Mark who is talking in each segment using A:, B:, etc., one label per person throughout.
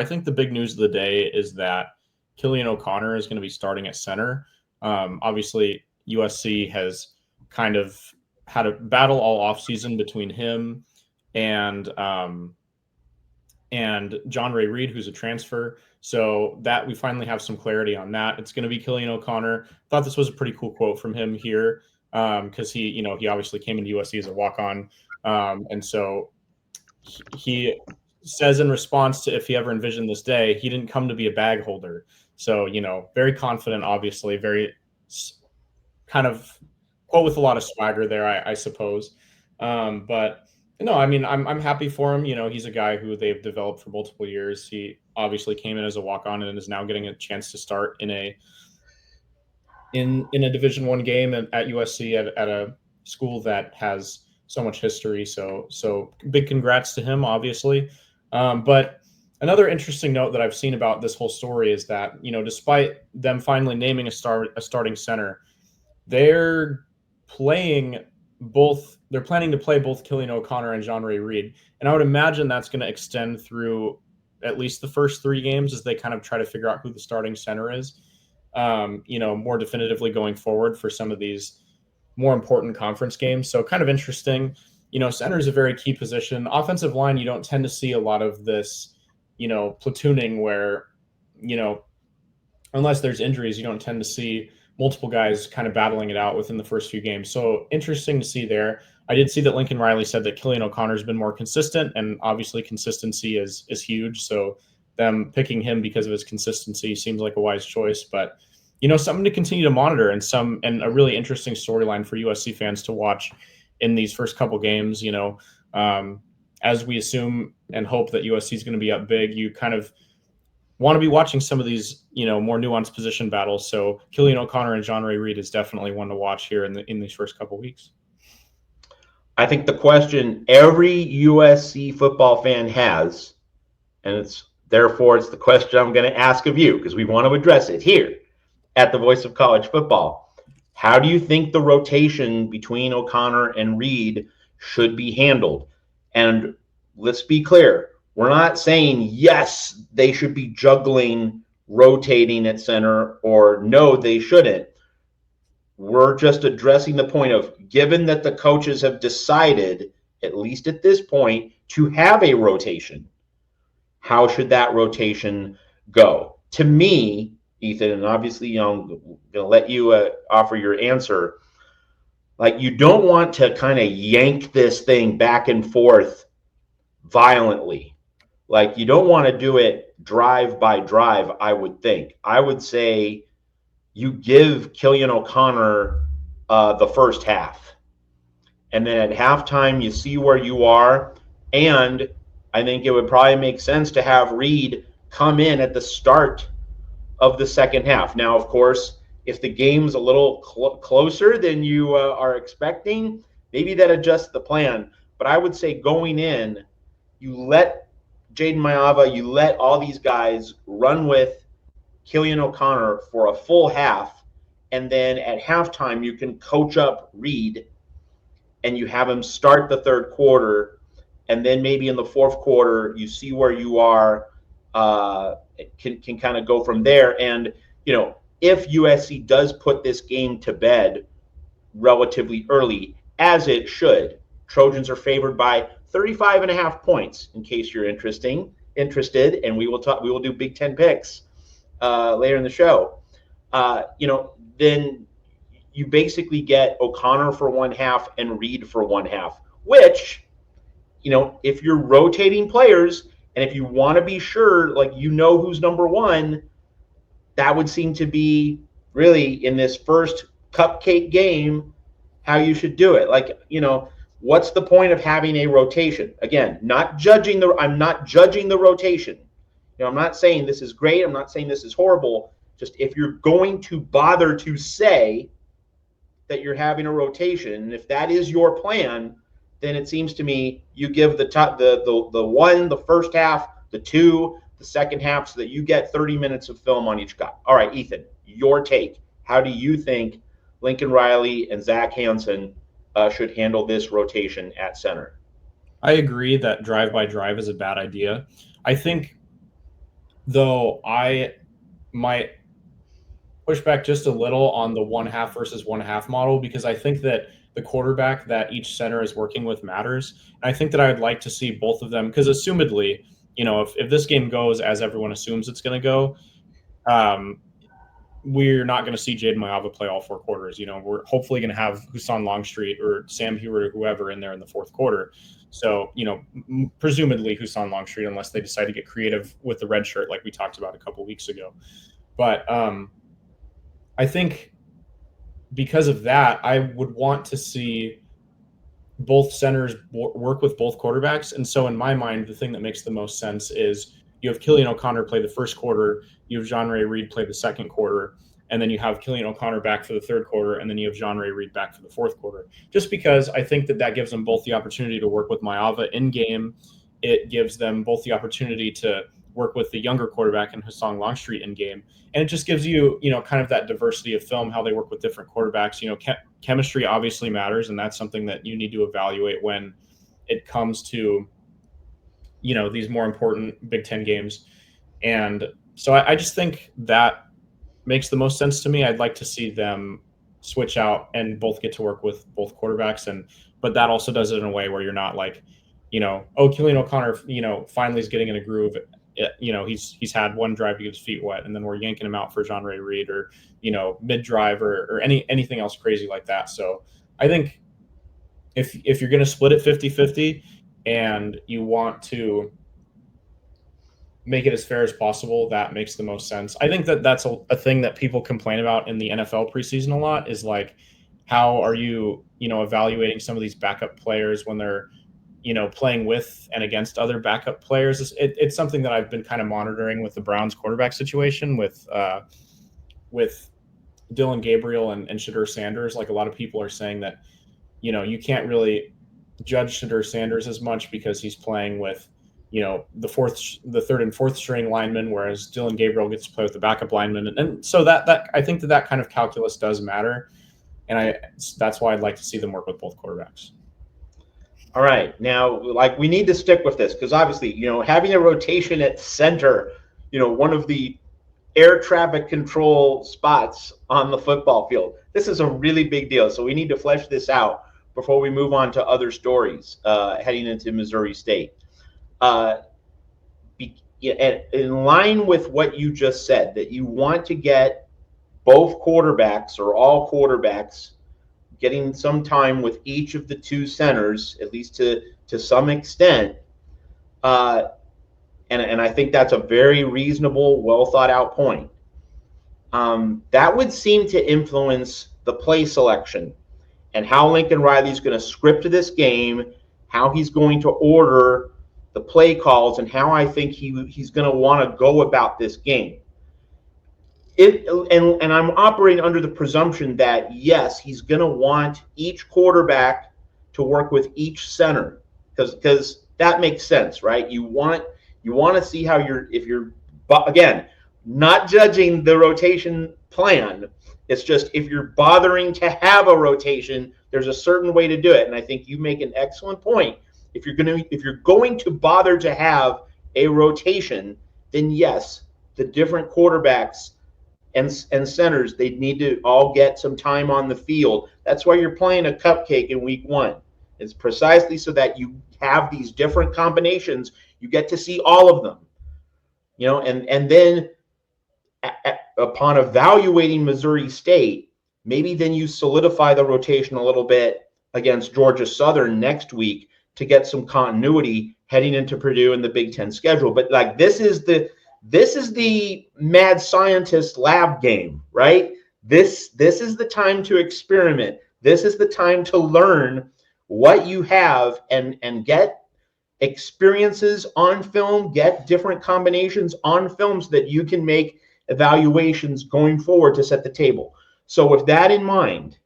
A: I think the big news of the day is that Killian O'Connor is going to be starting at center. Obviously, USC has kind of had a battle all offseason between him and John Ray Reed, who's a transfer. So that we finally have some clarity on that. It's going to be Killian O'Connor. Thought this was a pretty cool quote from him here because he obviously came into USC as a walk-on, and so he says in response to if he ever envisioned this day, he didn't come to be a bag holder. So, very confident, obviously, very kind of quote with a lot of swagger there, I suppose. But no, I mean, I'm happy for him. He's a guy who they've developed for multiple years. He obviously came in as a walk-on and is now getting a chance to start in a Division I game at USC at a school that has so much history. So big congrats to him, obviously. But another interesting note that I've seen about this whole story is that, despite them finally naming a starting center, they're planning to play both Killian O'Connor and John Ray Reed. And I would imagine that's going to extend through at least the first 3 games as they kind of try to figure out who the starting center is, more definitively going forward for some of these more important conference games. So kind of interesting. Center is a very key position. Offensive line, you don't tend to see a lot of this, platooning where, unless there's injuries, you don't tend to see multiple guys kind of battling it out within the first few games. So interesting to see there. I did see that Lincoln Riley said that Killian O'Connor has been more consistent, and obviously consistency is huge. So them picking him because of his consistency seems like a wise choice. But something to continue to monitor and a really interesting storyline for USC fans to watch in these first couple games. As we assume and hope that USC is going to be up big, you kind of want to be watching some of these, more nuanced position battles. So Killian O'Connor and John Ray Reed is definitely one to watch here in these first couple weeks.
B: I think the question every USC football fan has, and it's the question I'm going to ask of you because we want to address it here at the Voice of College Football. How do you think the rotation between O'Connor and Reed should be handled? And let's be clear. We're not saying, yes, they should be juggling, rotating at center, or no, they shouldn't. We're just addressing the point of, given that the coaches have decided, at least at this point, to have a rotation, how should that rotation go? To me, Ethan, and obviously I'm going to let you offer your answer, you don't want to kind of yank this thing back and forth violently. You don't want to do it drive by drive, I would think. I would say you give Killian O'Connor the first half. And then at halftime, you see where you are. And I think it would probably make sense to have Reed come in at the start of the second half. Now, of course, if the game's a little closer than you are expecting, maybe that adjusts the plan. But I would say going in, you let Jaden Mayava, you let all these guys run with Killian O'Connor for a full half, and then at halftime you can coach up Reed and you have him start the third quarter, and then maybe in the fourth quarter you see where you are, can kind of go from there. And if USC does put this game to bed relatively early, as it should, Trojans are favored by 35.5 points, in case you're interested, and we will do Big Ten picks later in the show. Then you basically get O'Connor for one half and Reed for one half, which, if you're rotating players and if you want to be sure, who's number one, that would seem to be really in this first cupcake game how you should do it. What's the point of having a rotation? Again, I'm not judging the rotation. I'm not saying this is great. I'm not saying this is horrible. Just if you're going to bother to say that you're having a rotation, and if that is your plan, then it seems to me you give the one, the first half, the two, the second half, so that you get 30 minutes of film on each guy. All right, Ethan, your take. How do you think Lincoln Riley and Zach Hansen should handle this rotation at center?
A: I agree that drive by drive is a bad idea. I think though I might push back just a little on the one half versus one half model, because I think that the quarterback that each center is working with matters. And I think that I would like to see both of them, because assumedly, if this game goes as everyone assumes it's going to go, um, we're not going to see Jaden Mayava play all 4 quarters. We're hopefully going to have Husan Longstreet or Sam Hewitt or whoever in there in the fourth quarter. So, presumably Husan Longstreet, unless they decide to get creative with the red shirt like we talked about a couple weeks ago. But I think because of that, I would want to see both centers work with both quarterbacks. And so in my mind, the thing that makes the most sense is you have Killian O'Connor play the first quarter, you have Jean-Ray Reed play the second quarter, and then you have Killian O'Connor back for the third quarter, and then you have Jean-Ray Reed back for the fourth quarter. Just because I think that gives them both the opportunity to work with Mayava in game. It gives them both the opportunity to work with the younger quarterback in Husan Longstreet in game. And it just gives you, kind of that diversity of film, how they work with different quarterbacks. Chemistry obviously matters, and that's something that you need to evaluate when it comes to, these more important Big Ten games. And so I just think that makes the most sense to me. I'd like to see them switch out and both get to work with both quarterbacks. But that also does it in a way where you're not like, Killian O'Connor, finally is getting in a groove. He's had one drive to get his feet wet, and then we're yanking him out for Jean-Ray Reed or, mid-drive or anything else crazy like that. So I think if you're going to split it 50-50 and you want to make it as fair as possible, that makes the most sense. I think that's a thing that people complain about in the NFL preseason a lot is like, how are you, evaluating some of these backup players when they're, playing with and against other backup players. It's something that I've been kind of monitoring with the Browns quarterback situation with Dylan Gabriel and Shedeur Sanders. Like a lot of people are saying that, you can't really judge Shedeur Sanders as much because he's playing with, the third and fourth string linemen, whereas Dylan Gabriel gets to play with the backup linemen. And so that I think that kind of calculus does matter. And that's why I'd like to see them work with both quarterbacks.
B: All right. Now, we need to stick with this because obviously, having a rotation at center, one of the air traffic control spots on the football field. This is a really big deal. So we need to flesh this out before we move on to other stories heading into Missouri State. In line with what you just said, that you want to get both quarterbacks or all quarterbacks getting some time with each of the two centers, at least to some extent. And I think that's a very reasonable, well thought out point. That would seem to influence the play selection and how Lincoln Riley's going to script this game, how he's going to order the play calls, and how I think he's going to want to go about this game. And I'm operating under the presumption that, yes, he's going to want each quarterback to work with each center because that makes sense, right? You want to see how again, not judging the rotation plan. It's just if you're bothering to have a rotation, there's a certain way to do it. And I think you make an excellent point. If you're going to bother to have a rotation, then yes, the different quarterbacks and centers, they need to all get some time on the field. That's why you're playing a cupcake in week one. It's precisely so that you have these different combinations. You get to see all of them, and then upon evaluating Missouri State, maybe then you solidify the rotation a little bit against Georgia Southern next week to get some continuity heading into Purdue in the Big Ten schedule. But this is the mad scientist lab game, right? This is the time to experiment. This is the time to learn what you have and get experiences on film, get different combinations on film so that you can make evaluations going forward to set the table. So with that in mind,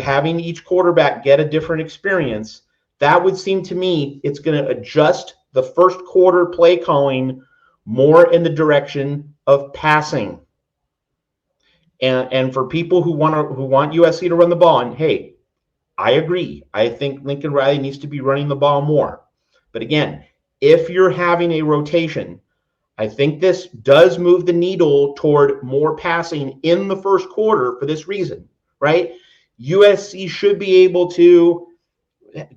B: having each quarterback get a different experience, that would seem to me it's going to adjust the first quarter play calling more in the direction of passing. And for people who want USC to run the ball, and hey, I agree. I think Lincoln Riley needs to be running the ball more. But again, if you're having a rotation, I think this does move the needle toward more passing in the first quarter for this reason, right? USC should be able to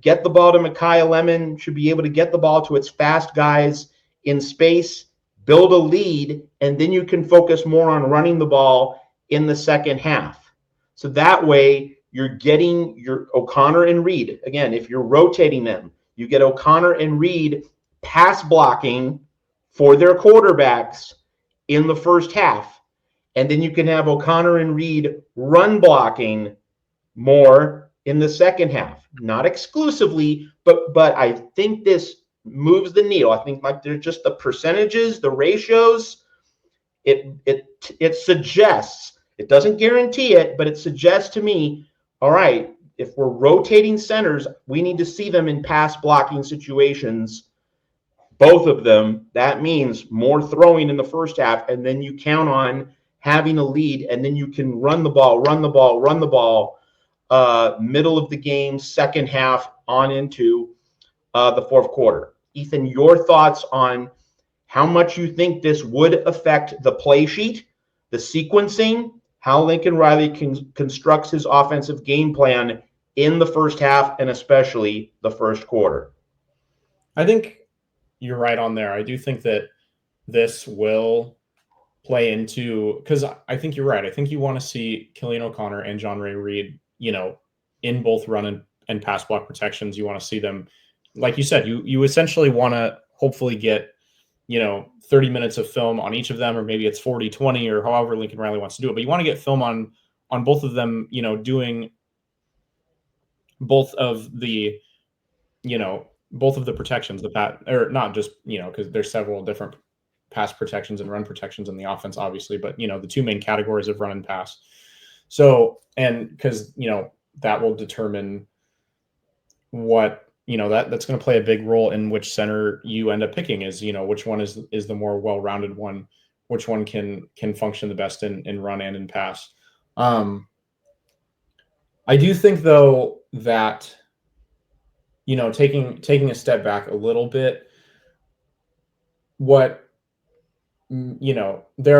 B: get the ball to Micaiah Lemon, should be able to get the ball to its fast guys in space, build a lead, and then you can focus more on running the ball in the second half. So that way you're getting your O'Connor and Reed. Again, if you're rotating them, you get O'Connor and Reed pass blocking for their quarterbacks in the first half. And then you can have O'Connor and Reed run blocking more in the second half. Not exclusively, but I think this moves the needle. I think like they're just the percentages, the ratios. It suggests, it doesn't guarantee it, but it suggests to me, all right, if we're rotating centers, we need to see them in pass blocking situations. Both of them, that means more throwing in the first half, and then you count on having a lead, and then you can run the ball, middle of the game, second half on into the fourth quarter. Ethan, your thoughts on how much you think this would affect the play sheet, the sequencing, how Lincoln Riley constructs his offensive game plan in the first half and especially the first quarter?
A: I think you're right on there. I do think that this will play into, because I think you're right. I think you want to see Killian O'Connor and John Ray Reed, in both run and pass block protections. You want to see them, like you said, you essentially want to hopefully get, 30 minutes of film on each of them, or maybe it's 40-20 or however Lincoln Riley wants to do it. But you want to get film on both of them, doing both of the, both of the protections, or not just, because there's several different pass protections and run protections in the offense, obviously, but, the two main categories of run and pass. So, and because, that will determine what, that's going to play a big role in which center you end up picking is, which one is the more well-rounded one, which one can function the best in run and in pass. I do think though that, taking a step back a little bit, there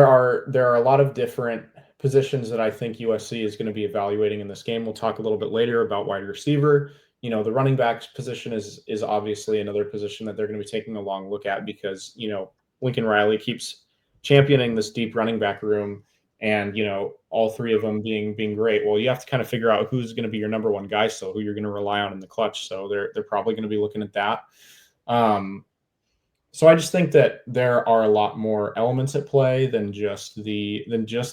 A: are a lot of different positions that I think USC is going to be evaluating in this game. We'll talk a little bit later about wide receiver. The running back position is obviously another position that they're going to be taking a long look at because, Lincoln Riley keeps championing this deep running back room and, all three of them being great. Well, you have to kind of figure out who's going to be your number one guy still, who you're going to rely on in the clutch. So they're probably going to be looking at that. So I just think that there are a lot more elements at play than just the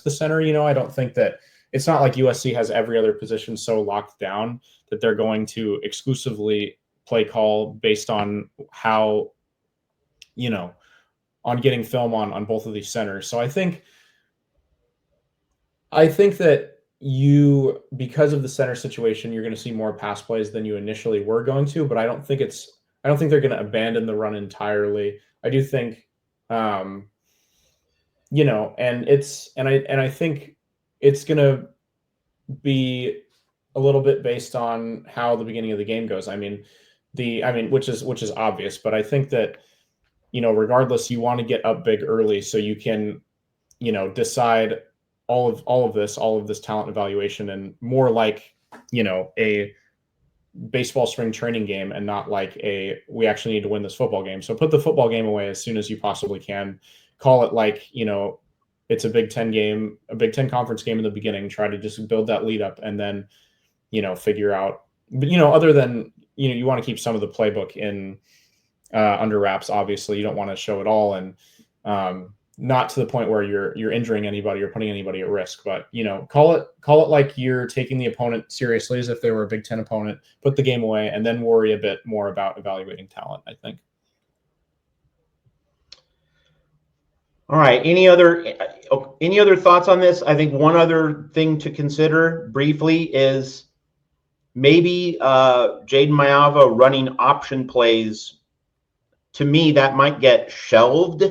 A: center. I don't think that it's not like USC has every other position so locked down that they're going to exclusively play call based on how, on getting film on both of these centers. So I think that because of the center situation, you're going to see more pass plays than you initially were going to, but I don't think they're going to abandon the run entirely. I do think, and I think it's going to be a little bit based on how the beginning of the game goes. Which is obvious, but I think that, regardless, you want to get up big early so you can, decide all of this talent evaluation and more like, a baseball spring training game and not like we actually need to win this football game. So put the football game away as soon as you possibly can. Call it like, it's a Big Ten game, a Big Ten conference game in the beginning. Try to just build that lead up and then, figure out. But, other than, you want to keep some of the playbook in under wraps. Obviously, you don't want to show it all and not to the point where you're injuring anybody or putting anybody at risk. But, call it like you're taking the opponent seriously as if they were a Big Ten opponent, put the game away, and then worry a bit more about evaluating talent, I think.
B: All right. Any other thoughts on this? I think one other thing to consider briefly is maybe Jaden Mayava running option plays. To me, that might get shelved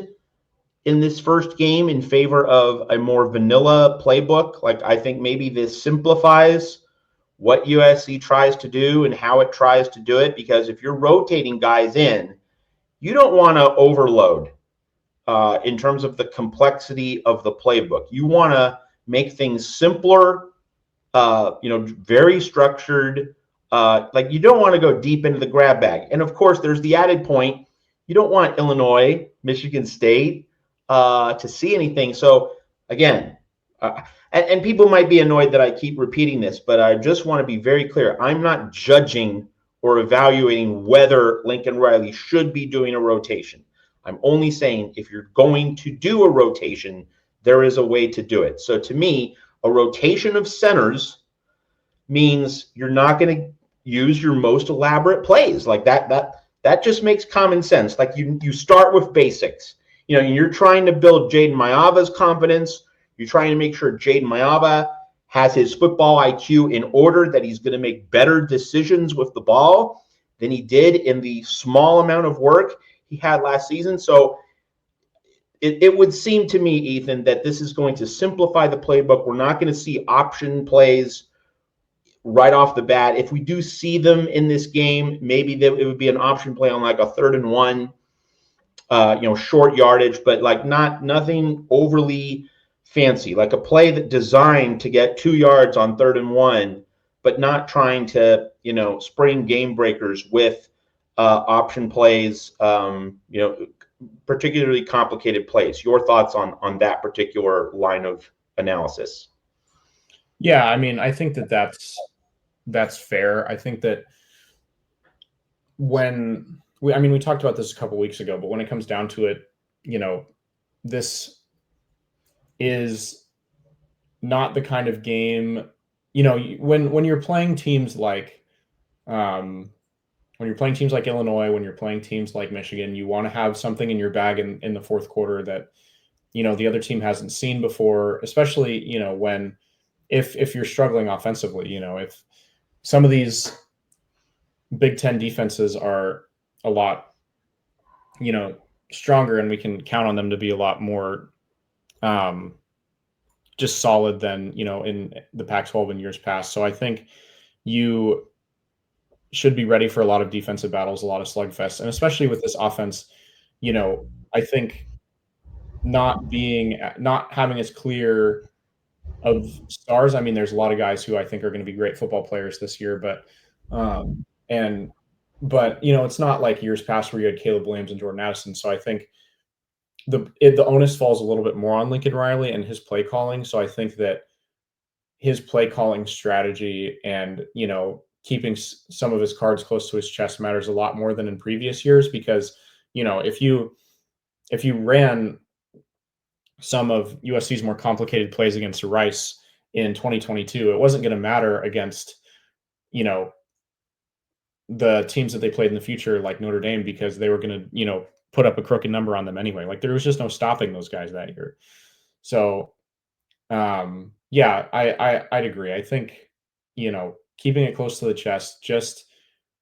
B: in this first game in favor of a more vanilla playbook. Like, I think maybe this simplifies what USC tries to do and how it tries to do it, because if you're rotating guys in, you don't want to overload in terms of the complexity of the playbook. You want to make things simpler, very structured. Like you don't want to go deep into the grab bag. And of course, there's the added point. You don't want Illinois, Michigan State to see anything. So again, and people might be annoyed that I keep repeating this, but I just want to be very clear. I'm not judging or evaluating whether Lincoln Riley should be doing a rotation. I'm only saying if you're going to do a rotation, there is a way to do it. So to me, a rotation of centers means you're not going to use your most elaborate plays. Like that just makes common sense. Like you start with basics. You're trying to build Jaden Mayava's confidence. You're trying to make sure Jaden Mayava has his football IQ in order, that he's going to make better decisions with the ball than he did in the small amount of work he had last season. So it would seem to me, Ethan, that this is going to simplify the playbook. We're not going to see option plays right off the bat. If we do see them in this game, maybe it would be an option play on like a 3rd and 1, short yardage, but like nothing overly fancy, like a play that designed to get 2 yards on 3rd and 1, but not trying to, spring game breakers with option plays, particularly complicated plays. Your thoughts on that particular line of analysis?
A: Yeah, I mean, I think that's fair. I think that we talked about this a couple weeks ago, but when it comes down to it, this is not the kind of game, when you're playing teams like Illinois, when you're playing teams like Michigan, you want to have something in your bag in the fourth quarter that, the other team hasn't seen before, especially, when if you're struggling offensively, if some of these Big Ten defenses are a lot, stronger, and we can count on them to be a lot more just solid than, in the Pac-12 in years past. So I think you should be ready for a lot of defensive battles, a lot of slugfests, and especially with this offense, I think not having as clear of stars. I mean, there's a lot of guys who I think are going to be great football players this year, but it's not like years past where you had Caleb Williams and Jordan Addison. So I think the onus falls a little bit more on Lincoln Riley and his play calling. So I think that his play calling strategy and, keeping some of his cards close to his chest matters a lot more than in previous years, because, if you ran some of USC's more complicated plays against Rice in 2022, it wasn't going to matter against, the teams that they played in the future, like Notre Dame, because they were going to, put up a crooked number on them anyway. Like there was just no stopping those guys that year. So, I'd agree. I think, keeping it close to the chest, just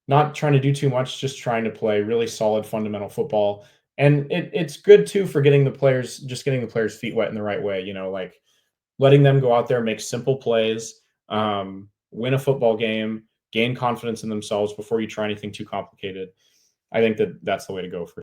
A: not trying to do too much, just trying to play really solid fundamental football. And it's good too for getting the players' feet wet in the right way, like letting them go out there, make simple plays, win a football game, gain confidence in themselves before you try anything too complicated. I think that's the way to go for